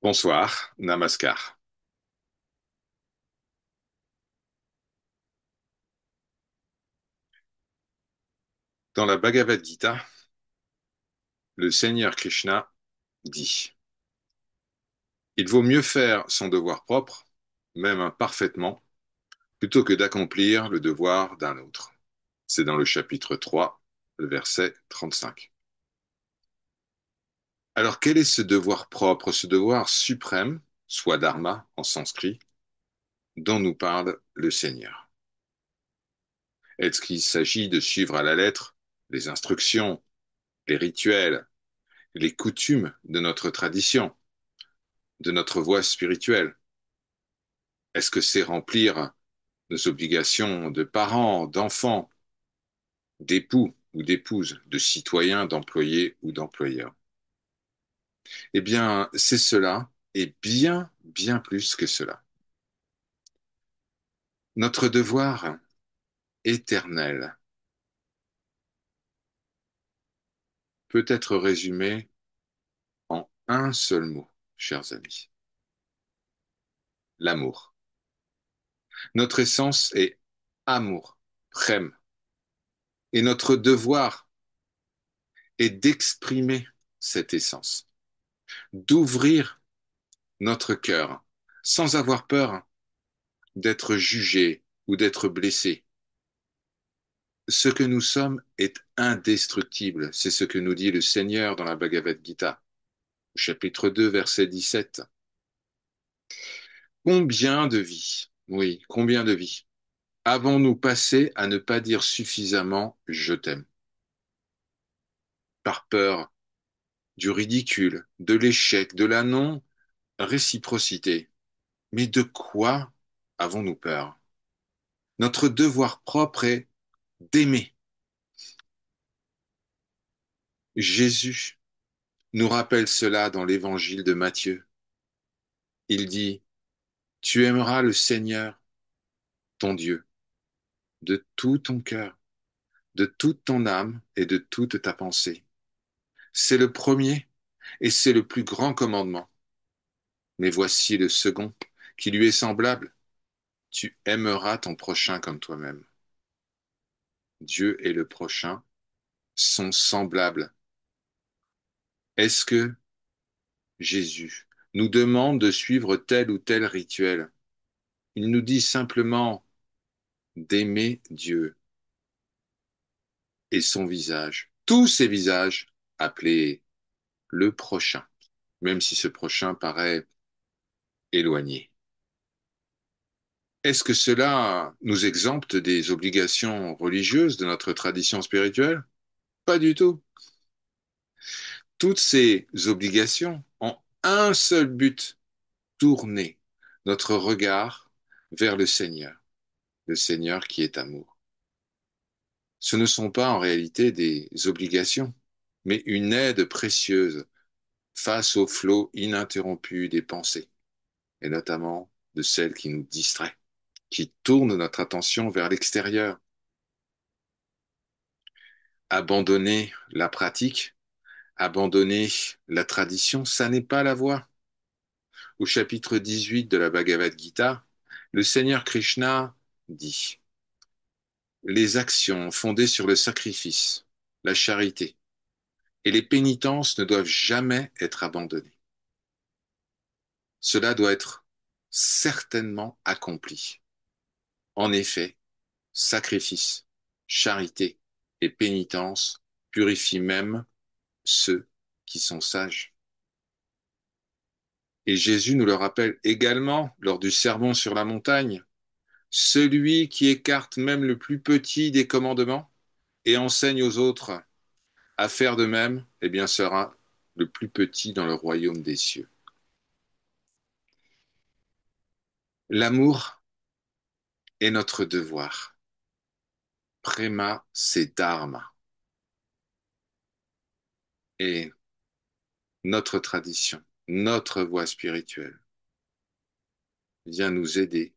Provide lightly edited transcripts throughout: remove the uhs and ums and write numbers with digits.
Bonsoir, Namaskar. Dans la Bhagavad Gita, le Seigneur Krishna dit: il vaut mieux faire son devoir propre, même imparfaitement, plutôt que d'accomplir le devoir d'un autre. C'est dans le chapitre 3, le verset 35. Alors quel est ce devoir propre, ce devoir suprême, soit dharma en sanskrit, dont nous parle le Seigneur? Est-ce qu'il s'agit de suivre à la lettre les instructions, les rituels, les coutumes de notre tradition, de notre voie spirituelle? Est-ce que c'est remplir nos obligations de parents, d'enfants, d'époux ou d'épouses, de citoyens, d'employés ou d'employeurs? Eh bien, c'est cela et bien, bien plus que cela. Notre devoir éternel peut être résumé en un seul mot, chers amis: l'amour. Notre essence est amour, prem, et notre devoir est d'exprimer cette essence, d'ouvrir notre cœur sans avoir peur d'être jugé ou d'être blessé. Ce que nous sommes est indestructible. C'est ce que nous dit le Seigneur dans la Bhagavad Gita, chapitre 2, verset 17. Combien de vies, oui, combien de vies avons-nous passé à ne pas dire suffisamment je t'aime, par peur du ridicule, de l'échec, de la non-réciprocité? Mais de quoi avons-nous peur? Notre devoir propre est d'aimer. Jésus nous rappelle cela dans l'évangile de Matthieu. Il dit: tu aimeras le Seigneur, ton Dieu, de tout ton cœur, de toute ton âme et de toute ta pensée. C'est le premier et c'est le plus grand commandement. Mais voici le second, qui lui est semblable: tu aimeras ton prochain comme toi-même. Dieu et le prochain sont semblables. Est-ce que Jésus nous demande de suivre tel ou tel rituel? Il nous dit simplement d'aimer Dieu et son visage, tous ses visages, appelés le prochain, même si ce prochain paraît éloigné. Est-ce que cela nous exempte des obligations religieuses de notre tradition spirituelle? Pas du tout. Toutes ces obligations ont un seul but: tourner notre regard vers le Seigneur qui est amour. Ce ne sont pas en réalité des obligations, mais une aide précieuse face au flot ininterrompu des pensées, et notamment de celles qui nous distraient, qui tournent notre attention vers l'extérieur. Abandonner la pratique, abandonner la tradition, ça n'est pas la voie. Au chapitre 18 de la Bhagavad Gita, le Seigneur Krishna dit: les actions fondées sur le sacrifice, la charité et les pénitences ne doivent jamais être abandonnées. Cela doit être certainement accompli. En effet, sacrifice, charité et pénitence purifient même ceux qui sont sages. Et Jésus nous le rappelle également lors du sermon sur la montagne: celui qui écarte même le plus petit des commandements et enseigne aux autres à faire de même, eh bien sera le plus petit dans le royaume des cieux. L'amour est notre devoir. Prema, c'est dharma. Et notre tradition, notre voie spirituelle vient nous aider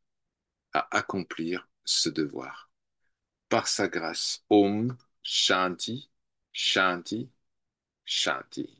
à accomplir ce devoir. Par sa grâce. Om Shanti, Shanti, Shanti.